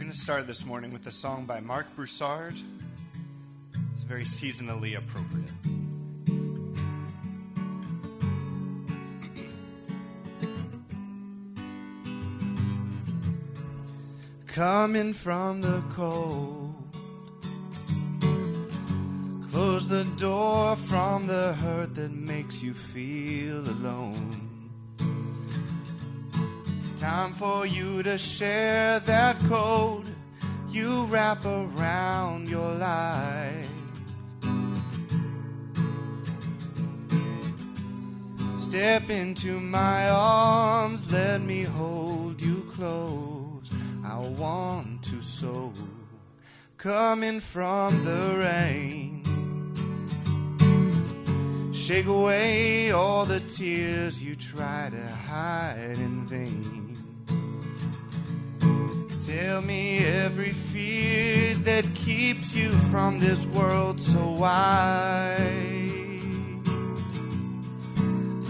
going to start this morning with a song by Marc Broussard. It's very seasonally appropriate. Coming from the cold, close the door from the hurt that makes you feel alone. Time for you to share that code you wrap around your life. Step into my arms, let me hold you close. I want to so. Coming from the rain, shake away all the tears you try to hide in vain. Tell me every fear that keeps you from this world so wide.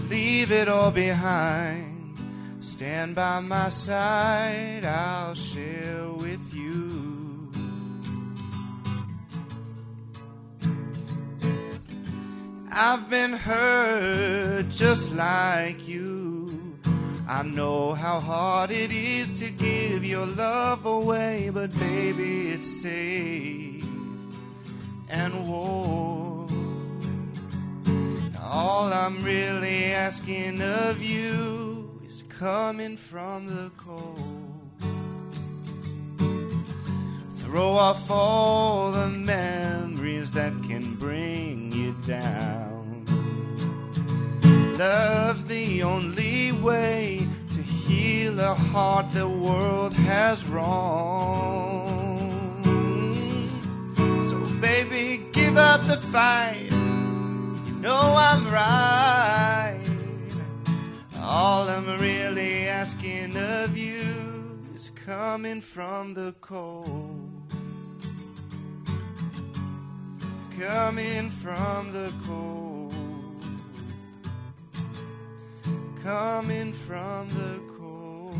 Leave it all behind. Stand by my side. I'll share with you. I've been hurt just like you. I know how hard it is to give your love away, but baby, it's safe and warm. All I'm really asking of you is coming from the cold. Throw off all the memories that can bring you down. Love's the only way to heal a heart the world has wronged. So baby, give up the fight. You know I'm right. All I'm really asking of you is coming from the cold. Coming from the cold. Coming from the cold.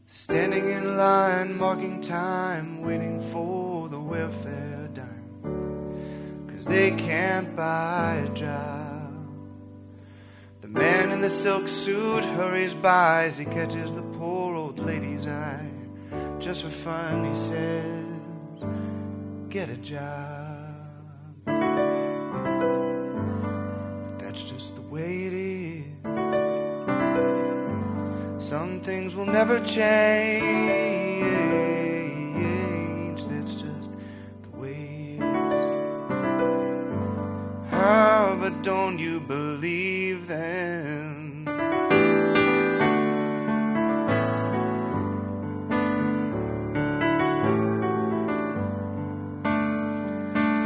Standing in line, marking time, waiting for the welfare dime. They can't buy a job. The man in the silk suit hurries by as he catches the poor old lady's eye. Just for fun, he says, get a job. But that's just the way it is. Some things will never change. That's just the way it is. But don't you believe them?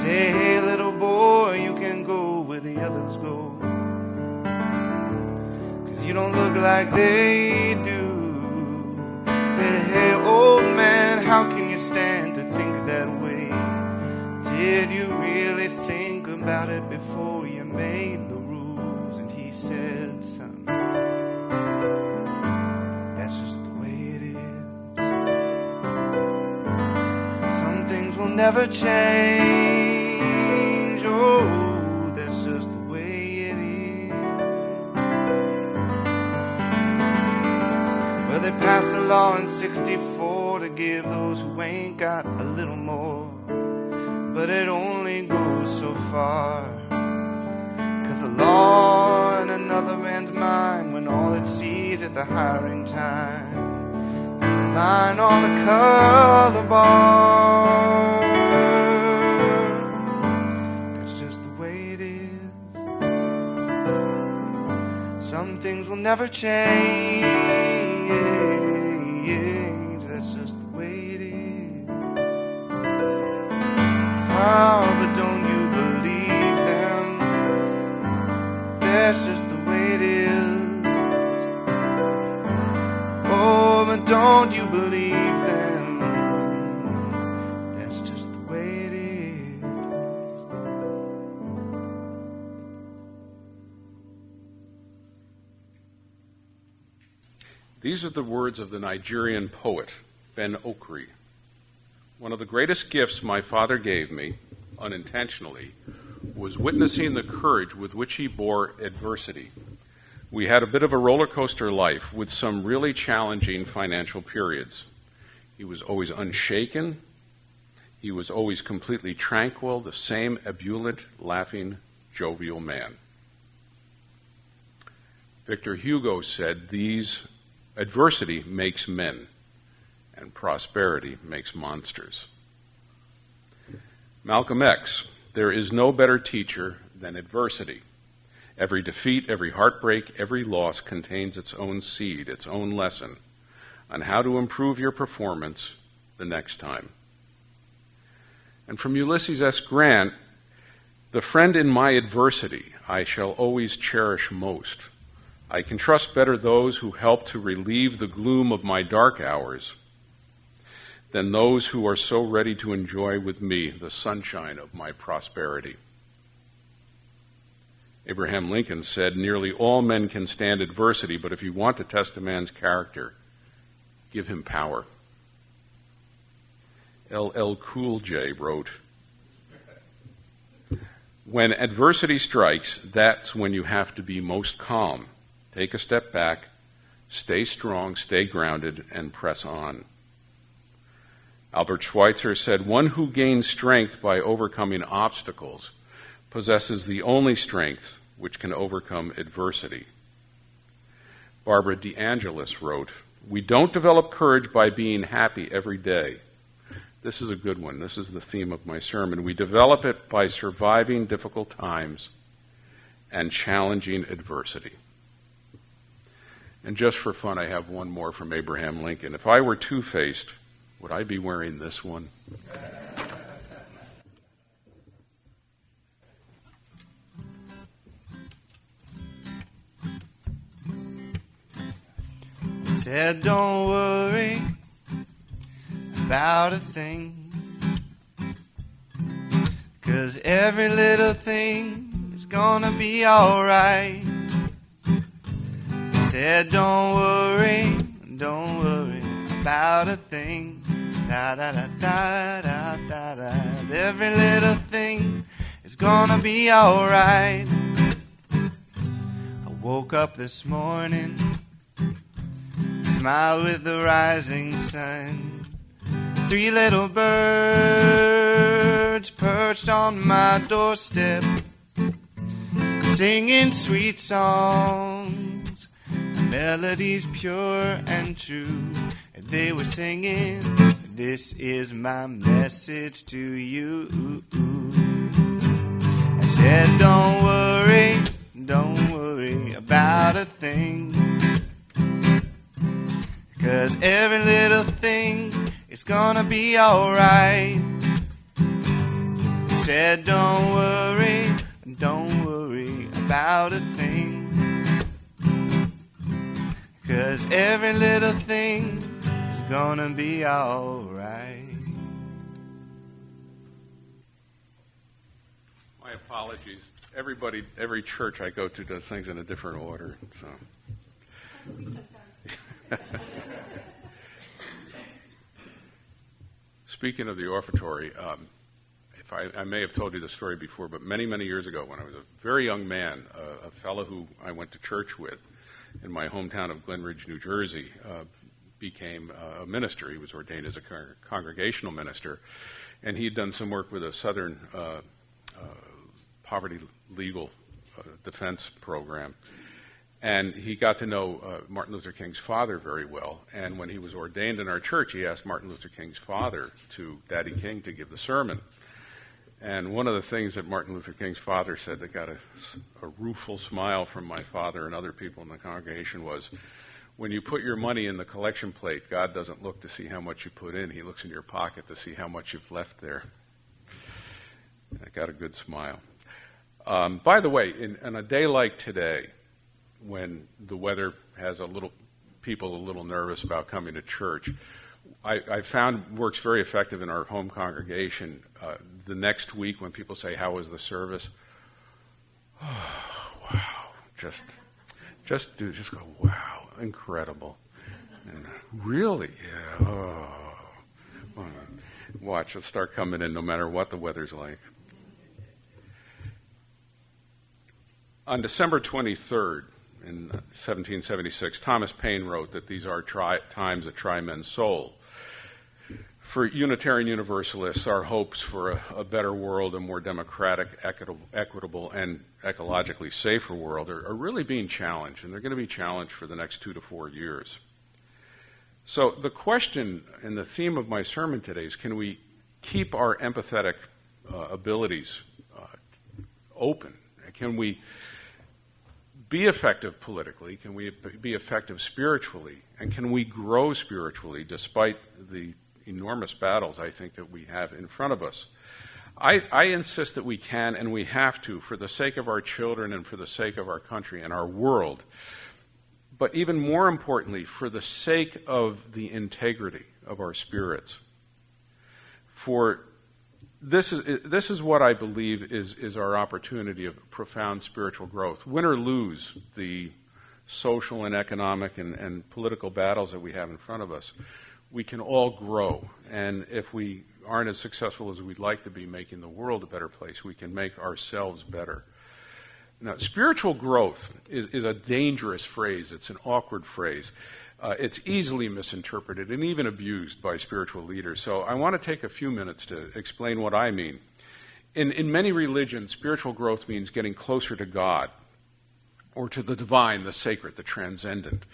Say, hey little boy, you can go where the others go, 'cause you don't look like they do. Say, hey old man, how can you stand to think that way? Did you really think about it before you made the rules? And he said, son, that's just the way it is. Some things will never change. Oh, that's just the way it is. Well, they passed a law in 64 to give those who ain't got a little more. But it only goes so far, 'cause the law in another man's mind, when all it sees at the hiring time is a line on the color bar. That's just the way it is. Some things will never change. That's just the way it is. Oh, but don't you believe them? That's just the way it is. don't you believe them? That's just the way it is. These are the words of the Nigerian poet, Ben Okri. One of the greatest gifts my father gave me, unintentionally, was witnessing the courage with which he bore adversity. We had a bit of a roller coaster life with some really challenging financial periods. He was always unshaken. He was always completely tranquil, the same ebullient, laughing, jovial man. Victor Hugo said, adversity makes men, and prosperity makes monsters. Malcolm X, there is no better teacher than adversity. Every defeat, every heartbreak, every loss contains its own seed, its own lesson on how to improve your performance the next time. And from Ulysses S. Grant, the friend in my adversity I shall always cherish most. I can trust better those who help to relieve the gloom of my dark hours than those who are so ready to enjoy with me the sunshine of my prosperity. Abraham Lincoln said, nearly all men can stand adversity, but if you want to test a man's character, give him power. LL Cool J wrote, when adversity strikes, that's when you have to be most calm. Take a step back, stay strong, stay grounded, and press on. Albert Schweitzer said, one who gains strength by overcoming obstacles possesses the only strength which can overcome adversity. Barbara DeAngelis wrote, we don't develop courage by being happy every day. This is a good one. This is the theme of my sermon. We develop it by surviving difficult times and challenging adversity. And just for fun, I have one more from Abraham Lincoln. If I were two-faced, would I be wearing this one? Said don't worry about a thing, 'cause every little thing is gonna be alright. Said don't worry about a thing. Da da da da da da da. Every little thing is gonna be alright. I woke up this morning, smiled with the rising sun. 3 little birds perched on my doorstep, singing sweet songs, melodies pure and true. And they were singing, this is my message to you. I said, don't worry about a thing, 'cause every little thing is gonna be alright. Said, don't worry about a thing, 'cause every little thing is gonna be alright. My apologies. Every church I go to does things in a different order, so. Speaking of the offertory, I may have told you the story before, but many, many years ago when I was a very young man, a fellow who I went to church with in my hometown of Glen Ridge, New Jersey, became a minister. He was ordained as a congregational minister, and he'd done some work with a Southern poverty legal defense program. And he got to know Martin Luther King's father very well. And when he was ordained in our church, he asked Martin Luther King's father, Daddy King, to give the sermon. And one of the things that Martin Luther King's father said that got a rueful smile from my father and other people in the congregation was, when you put your money in the collection plate, God doesn't look to see how much you put in. He looks in your pocket to see how much you've left there. And I got a good smile. By the way, on a day like today, when the weather has a little people a little nervous about coming to church. I found works very effective in our home congregation. The next week when people say, "How was the service?" Oh, wow. Just go, wow, incredible. And really, yeah. Oh. Watch, it'll start coming in no matter what the weather's like. On December 23rd, in 1776, Thomas Paine wrote that these are times that try men's soul. For Unitarian Universalists, our hopes for a better world, a more democratic, equitable, and ecologically safer world are really being challenged, and they're going to be challenged for the next 2 to 4 years. So the question and the theme of my sermon today is, can we keep our empathetic abilities open? Can we be effective politically? Can we be effective spiritually? And can we grow spiritually despite the enormous battles I think that we have in front of us? I insist that we can and we have to, for the sake of our children and for the sake of our country and our world, but even more importantly, for the sake of the integrity of our spirits. For this is what I believe is our opportunity of profound spiritual growth. Win or lose the social and economic and political battles that we have in front of us, we can all grow. And if we aren't as successful as we'd like to be making the world a better place, we can make ourselves better. Now, spiritual growth is a dangerous phrase. It's an awkward phrase. It's easily misinterpreted and even abused by spiritual leaders. So I want to take a few minutes to explain what I mean. In many religions, spiritual growth means getting closer to God or to the divine, the sacred, the transcendent.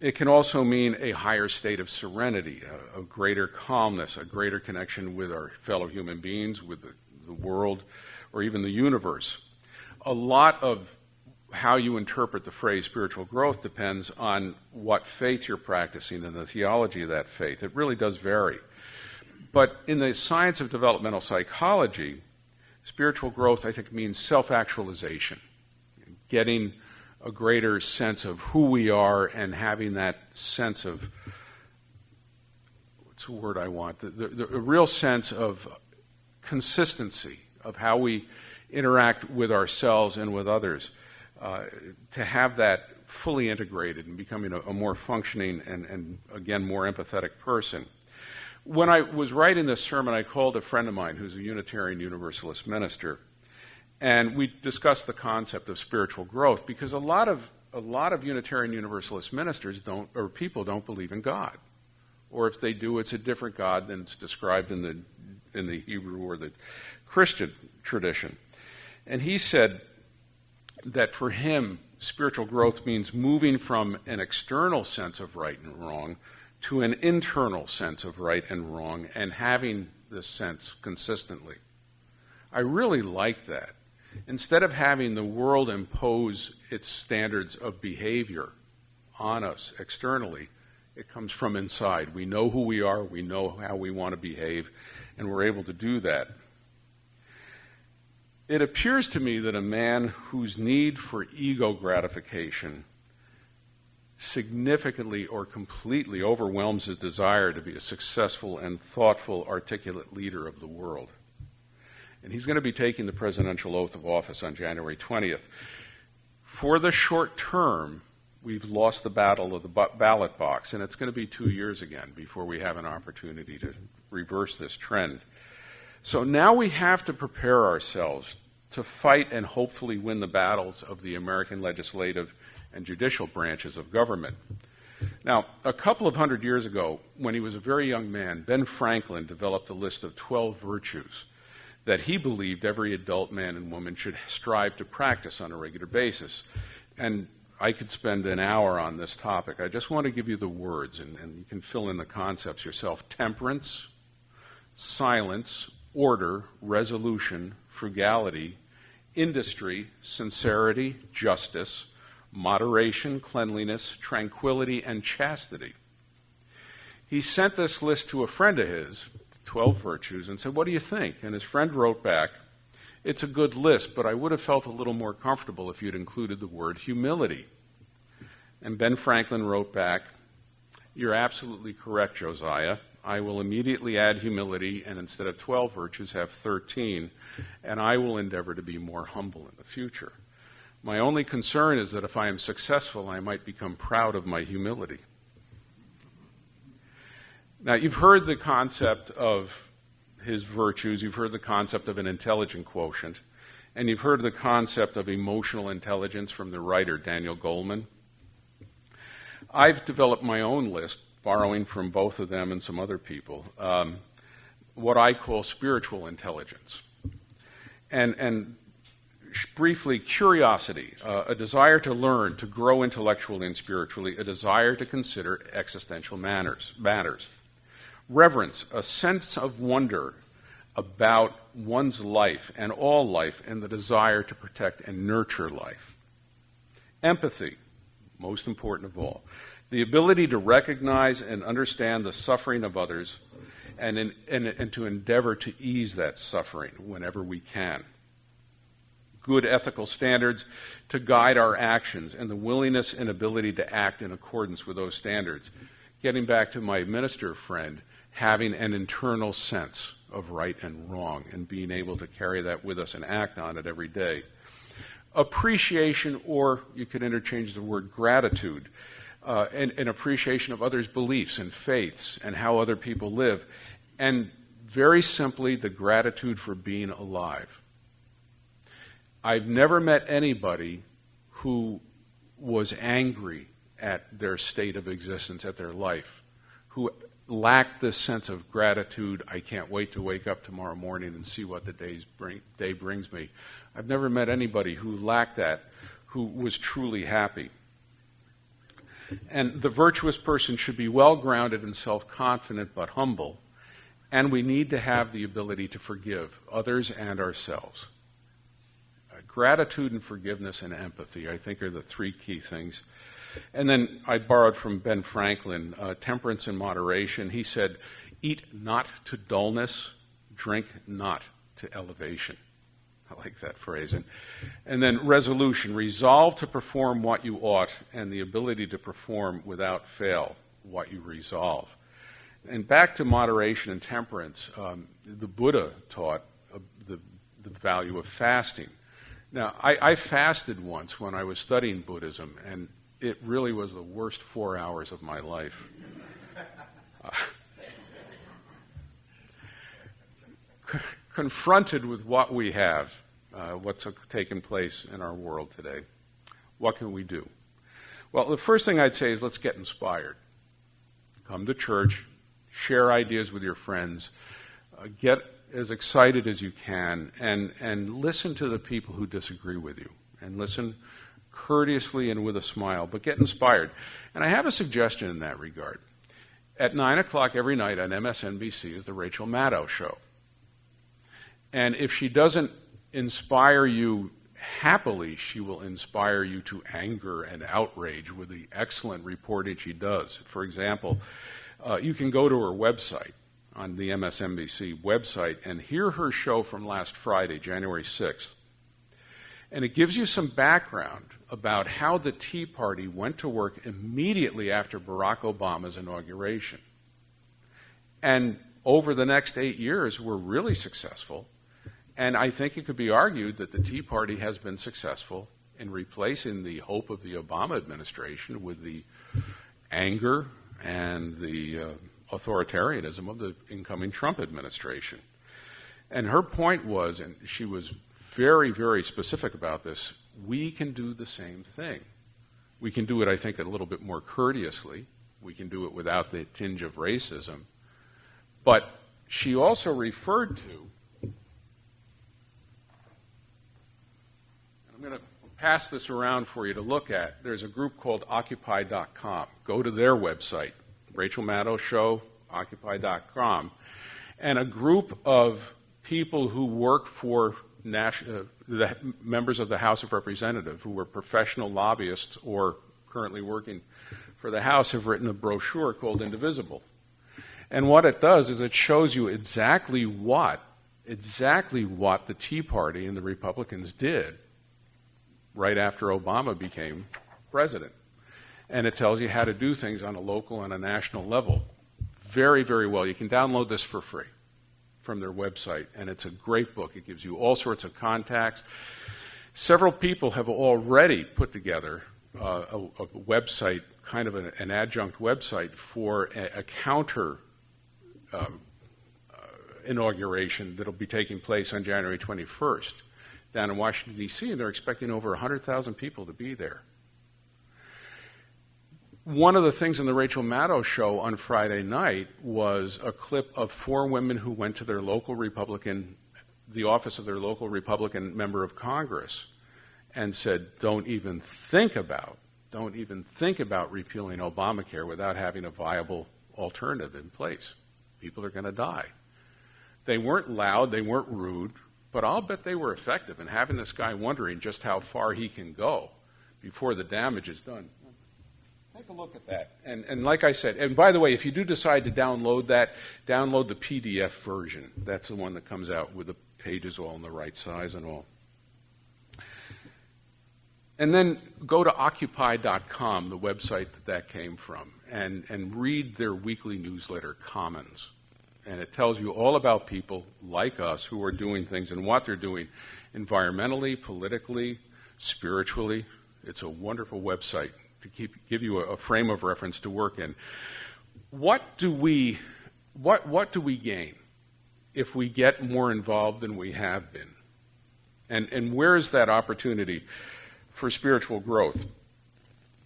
It can also mean a higher state of serenity, a greater calmness, a greater connection with our fellow human beings, with the world, or even the universe. A lot of how you interpret the phrase spiritual growth depends on what faith you're practicing and the theology of that faith. It really does vary. But in the science of developmental psychology, spiritual growth, I think, means self-actualization, getting a greater sense of who we are and having that sense of, what's the word I want, the real sense of consistency of how we interact with ourselves and with others, to have that fully integrated and becoming a more functioning and, again, more empathetic person. When I was writing this sermon, I called a friend of mine who's a Unitarian Universalist minister, and we discussed the concept of spiritual growth, because a lot of Unitarian Universalist ministers people don't believe in God, or if they do, it's a different God than it's described in the Hebrew or the Christian tradition. And he said that for him, spiritual growth means moving from an external sense of right and wrong to an internal sense of right and wrong, and having this sense consistently. I really like that. Instead of having the world impose its standards of behavior on us externally, it comes from inside. We know who we are, we know how we want to behave, and we're able to do that. It appears to me that a man whose need for ego gratification significantly or completely overwhelms his desire to be a successful and thoughtful, articulate leader of the world. And he's going to be taking the presidential oath of office on January 20th. For the short term, we've lost the battle of the ballot box, and it's going to be 2 years again before we have an opportunity to reverse this trend. So now we have to prepare ourselves to fight and hopefully win the battles of the American legislative and judicial branches of government. Now, a couple of hundred years ago, when he was a very young man, Ben Franklin developed a list of 12 virtues that he believed every adult man and woman should strive to practice on a regular basis. And I could spend an hour on this topic. I just want to give you the words, and you can fill in the concepts yourself. Temperance, silence, order, resolution, frugality, industry, sincerity, justice, moderation, cleanliness, tranquility, and chastity. He sent this list to a friend of his, 12 virtues, and said, "What do you think?" And his friend wrote back, "It's a good list, but I would have felt a little more comfortable if you'd included the word humility." And Ben Franklin wrote back, You're absolutely correct, Josiah. I will immediately add humility, and instead of 12 virtues, have 13, and I will endeavor to be more humble in the future. My only concern is that if I am successful, I might become proud of my humility. Now, you've heard the concept of his virtues, you've heard the concept of an intelligent quotient, and you've heard the concept of emotional intelligence from the writer Daniel Goleman. I've developed my own list, borrowing from both of them and some other people, what I call spiritual intelligence. And briefly, curiosity, a desire to learn, to grow intellectually and spiritually, a desire to consider existential matters. Reverence, a sense of wonder about one's life and all life, and the desire to protect and nurture life. Empathy, most important of all, the ability to recognize and understand the suffering of others and to endeavor to ease that suffering whenever we can. Good ethical standards to guide our actions and the willingness and ability to act in accordance with those standards. Getting back to my minister friend, having an internal sense of right and wrong and being able to carry that with us and act on it every day. Appreciation, or you could interchange the word gratitude, an appreciation of others' beliefs and faiths and how other people live. And very simply, the gratitude for being alive. I've never met anybody who was angry at their state of existence, at their life, who lacked this sense of gratitude. I can't wait to wake up tomorrow morning and see what the day brings me. I've never met anybody who lacked that, who was truly happy. And the virtuous person should be well-grounded and self-confident but humble, and we need to have the ability to forgive others and ourselves. Gratitude and forgiveness and empathy, I think, are the three key things. And then I borrowed from Ben Franklin, temperance and moderation. He said, eat not to dullness, drink not to elevation. I like that phrase. And then resolution, resolve to perform what you ought, and the ability to perform without fail what you resolve. And back to moderation and temperance, the Buddha taught the value of fasting. Now, I fasted once when I was studying Buddhism, and it really was the worst 4 hours of my life. Confronted with what we have, what's taken place in our world today, what can we do? Well, the first thing I'd say is let's get inspired. Come to church, share ideas with your friends, get as excited as you can, and listen to the people who disagree with you, and listen courteously and with a smile, but get inspired. And I have a suggestion in that regard. At 9 o'clock every night on MSNBC is the Rachel Maddow Show. And if she doesn't inspire you happily, she will inspire you to anger and outrage with the excellent reporting she does. For example, you can go to her website, on the MSNBC website, and hear her show from last Friday, January 6th. And it gives you some background about how the Tea Party went to work immediately after Barack Obama's inauguration. And over the next 8 years, were really successful. And I think it could be argued that the Tea Party has been successful in replacing the hope of the Obama administration with the anger and the authoritarianism of the incoming Trump administration. And her point was, and she was very, very specific about this, we can do the same thing. We can do it, I think, a little bit more courteously. We can do it without the tinge of racism. But she also referred to, I'm going to pass this around for you to look at. There's a group called Occupy.com. Go to their website, Rachel Maddow Show, Occupy.com, and a group of people who work for the members of the House of Representatives, who were professional lobbyists or currently working for the House, have written a brochure called Indivisible. And what it does is it shows you exactly what the Tea Party and the Republicans did right after Obama became president. And it tells you how to do things on a local and a national level very, very well. You can download this for free from their website, and it's a great book. It gives you all sorts of contacts. Several people have already put together a website, kind of an adjunct website for a counter inauguration that'll be taking place on January 21st down in Washington, D.C., and they're expecting over 100,000 people to be there. One of the things in the Rachel Maddow show on Friday night was a clip of 4 women who went to their local Republican, the office of their local Republican member of Congress, and said, don't even think about repealing Obamacare without having a viable alternative in place. People are going to die. They weren't loud, they weren't rude, but I'll bet they were effective in having this guy wondering just how far he can go before the damage is done. Take a look at that. And like I said, and by the way, if you do decide to download that, download the PDF version. That's the one that comes out with the pages all in the right size and all. And then go to Occupy.com, the website that came from, and read their weekly newsletter, Commons. And it tells you all about people like us who are doing things and what they're doing environmentally, politically, spiritually. It's a wonderful website to give you a frame of reference to work in. What do we gain if we get more involved than we have been? And where is that opportunity for spiritual growth?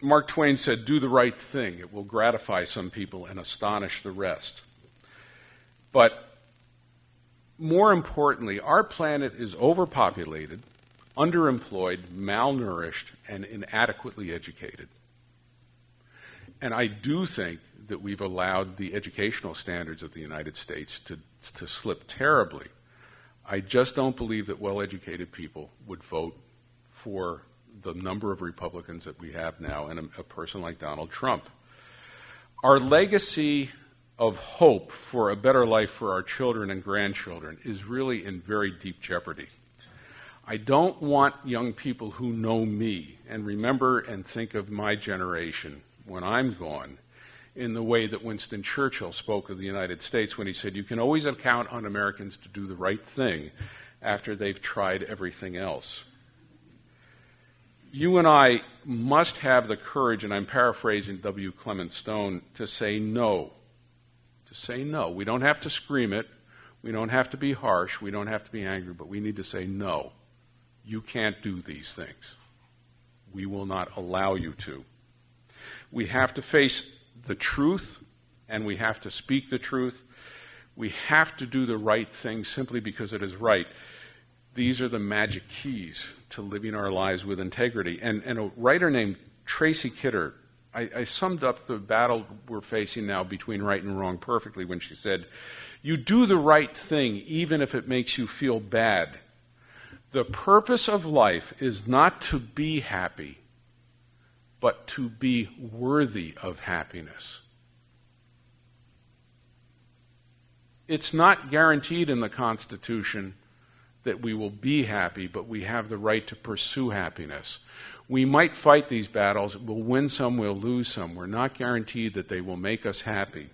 Mark Twain said, do the right thing. It will gratify some people and astonish the rest. But more importantly, our planet is overpopulated, underemployed, malnourished, and inadequately educated. And I do think that we've allowed the educational standards of the United States to slip terribly. I just don't believe that well-educated people would vote for the number of Republicans that we have now and a person like Donald Trump. Our legacy of hope for a better life for our children and grandchildren is really in very deep jeopardy. I don't want young people who know me and remember and think of my generation when I'm gone in the way that Winston Churchill spoke of the United States when he said, you can always count on Americans to do the right thing after they've tried everything else. You and I must have the courage, and I'm paraphrasing W. Clement Stone, to say no. To say no. We don't have to scream it. We don't have to be harsh. We don't have to be angry, but we need to say no. You can't do these things. We will not allow you to. We have to face the truth, and we have to speak the truth. We have to do the right thing simply because it is right. These are the magic keys to living our lives with integrity. And a writer named Tracy Kidder, I summed up the battle we're facing now between right and wrong perfectly when she said, you do the right thing even if it makes you feel bad. The purpose of life is not to be happy, but to be worthy of happiness. It's not guaranteed in the Constitution that we will be happy, but we have the right to pursue happiness. We might fight these battles. We'll win some, we'll lose some. We're not guaranteed that they will make us happy,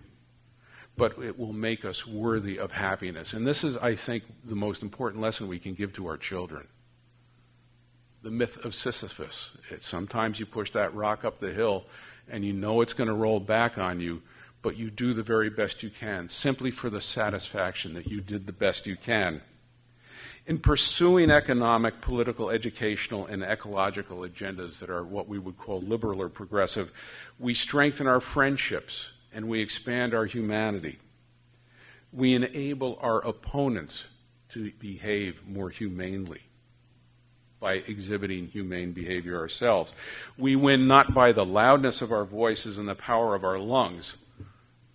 but it will make us worthy of happiness. And this is, I think, the most important lesson we can give to our children. The myth of Sisyphus. Sometimes you push that rock up the hill and you know it's going to roll back on you, but you do the very best you can, simply for the satisfaction that you did the best you can. In pursuing economic, political, educational, and ecological agendas that are what we would call liberal or progressive, we strengthen our friendships and we expand our humanity. We enable our opponents to behave more humanely by exhibiting humane behavior ourselves. We win not by the loudness of our voices and the power of our lungs,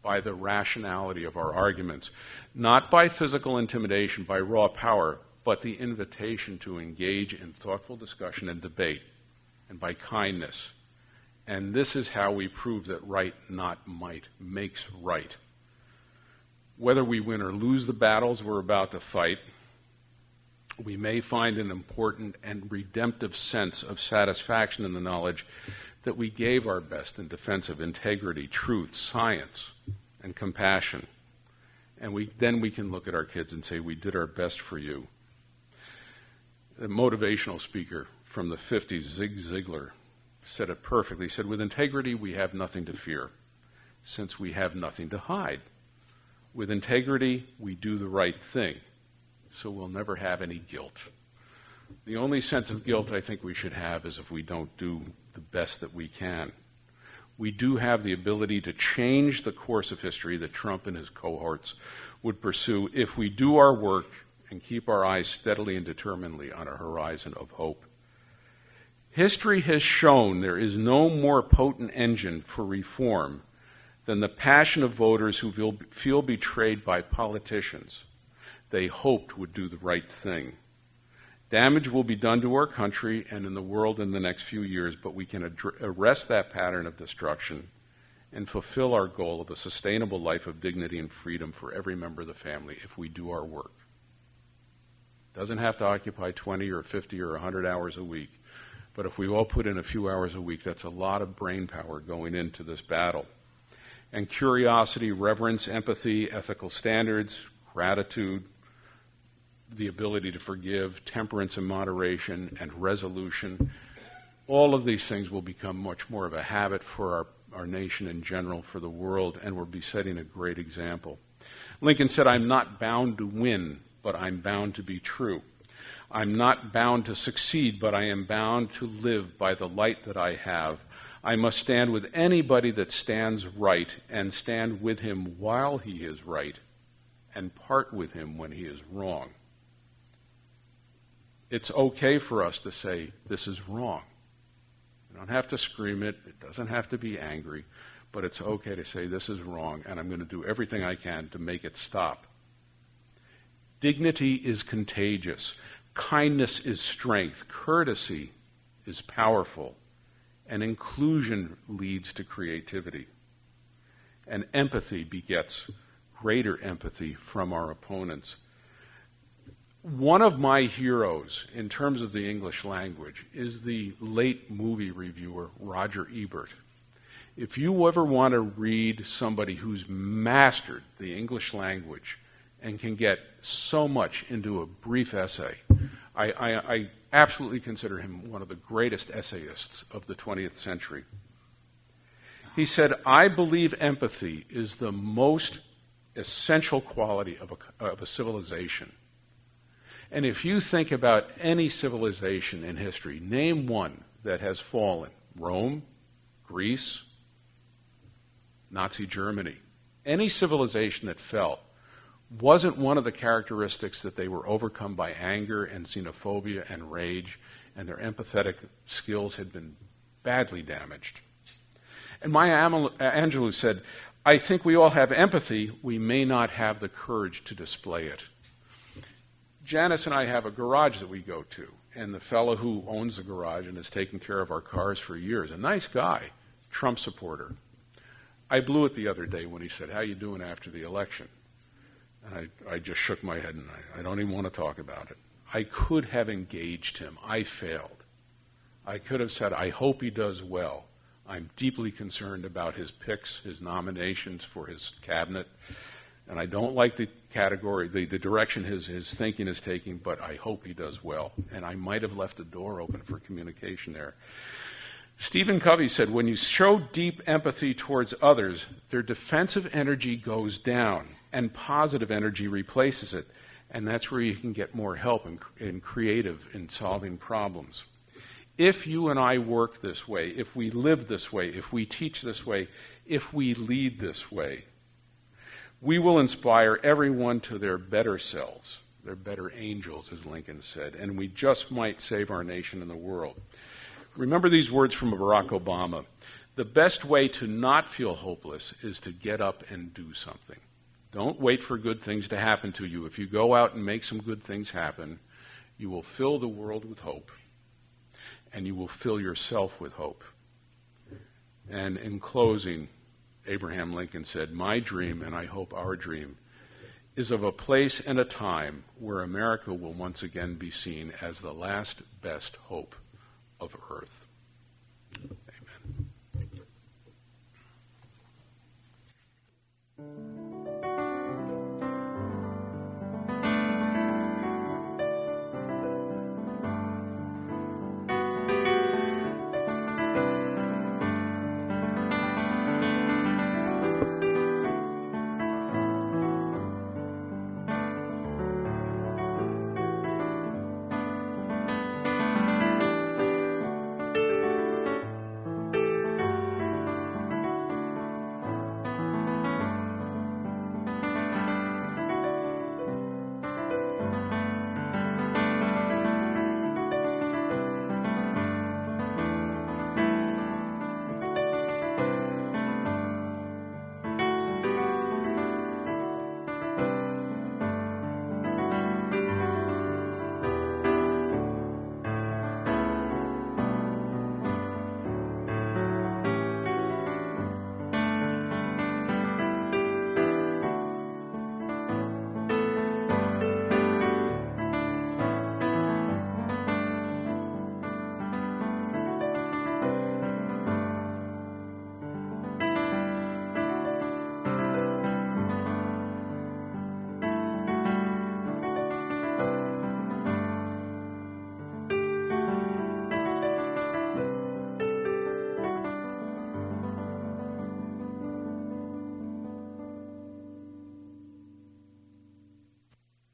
by the rationality of our arguments, not by physical intimidation, by raw power, but the invitation to engage in thoughtful discussion and debate, and by kindness. And this is how we prove that right, not might, makes right. Whether we win or lose the battles we're about to fight, We may find an important and redemptive sense of satisfaction in the knowledge that we gave our best in defense of integrity, truth, science, and compassion. And then we can look at our kids and say, we did our best for you. The motivational speaker from the 50s, Zig Ziglar, said it perfectly. He said, with integrity, we have nothing to fear, since we have nothing to hide. With integrity, we do the right thing, so we'll never have any guilt. The only sense of guilt I think we should have is if we don't do the best that we can. We do have the ability to change the course of history that Trump and his cohorts would pursue if we do our work and keep our eyes steadily and determinedly on a horizon of hope. History has shown there is no more potent engine for reform than the passion of voters who feel betrayed by politicians they hoped would do the right thing. Damage will be done to our country and in the world in the next few years, but we can arrest that pattern of destruction and fulfill our goal of a sustainable life of dignity and freedom for every member of the family if we do our work. It doesn't have to occupy 20 or 50 or 100 hours a week, but if we all put in a few hours a week, that's a lot of brain power going into this battle. And curiosity, reverence, empathy, ethical standards, gratitude, the ability to forgive, temperance and moderation, and resolution, all of these things will become much more of a habit for our nation in general, for the world, and we'll be setting a great example. Lincoln said, I'm not bound to win, but I'm bound to be true. I'm not bound to succeed, but I am bound to live by the light that I have. I must stand with anybody that stands right and stand with him while he is right and part with him when he is wrong. It's okay for us to say, this is wrong. You don't have to scream it. It doesn't have to be angry. But it's okay to say, this is wrong, and I'm going to do everything I can to make it stop. Dignity is contagious. Kindness is strength. Courtesy is powerful. And inclusion leads to creativity. And empathy begets greater empathy from our opponents. One of my heroes in terms of the English language is the late movie reviewer Roger Ebert. If you ever want to read somebody who's mastered the English language and can get so much into a brief essay, I absolutely consider him one of the greatest essayists of the 20th century. He said, I believe empathy is the most essential quality of a civilization. And if you think about any civilization in history, name one that has fallen. Rome, Greece, Nazi Germany. Any civilization that fell wasn't one of the characteristics that they were overcome by anger and xenophobia and rage, and their empathetic skills had been badly damaged. And Maya Angelou said, I think we all have empathy, we may not have the courage to display it. Janice and I have a garage that we go to, and the fellow who owns the garage and has taken care of our cars for years, a nice guy, Trump supporter. I blew it the other day when he said, how you doing after the election? And I just shook my head, and I don't even want to talk about it. I could have engaged him. I failed. I could have said, I hope he does well. I'm deeply concerned about his picks, his nominations for his cabinet, and I don't like the category, the direction his thinking is taking, but I hope he does well. And I might have left a door open for communication there. Stephen Covey said, when you show deep empathy towards others, their defensive energy goes down and positive energy replaces it. And that's where you can get more help and creative in solving problems. If you and I work this way, if we live this way, if we teach this way, if we lead this way, we will inspire everyone to their better selves, their better angels, as Lincoln said, and we just might save our nation and the world. Remember these words from Barack Obama. The best way to not feel hopeless is to get up and do something. Don't wait for good things to happen to you. If you go out and make some good things happen, you will fill the world with hope, and you will fill yourself with hope. And in closing, Abraham Lincoln said, my dream, and I hope our dream, is of a place and a time where America will once again be seen as the last best hope of Earth.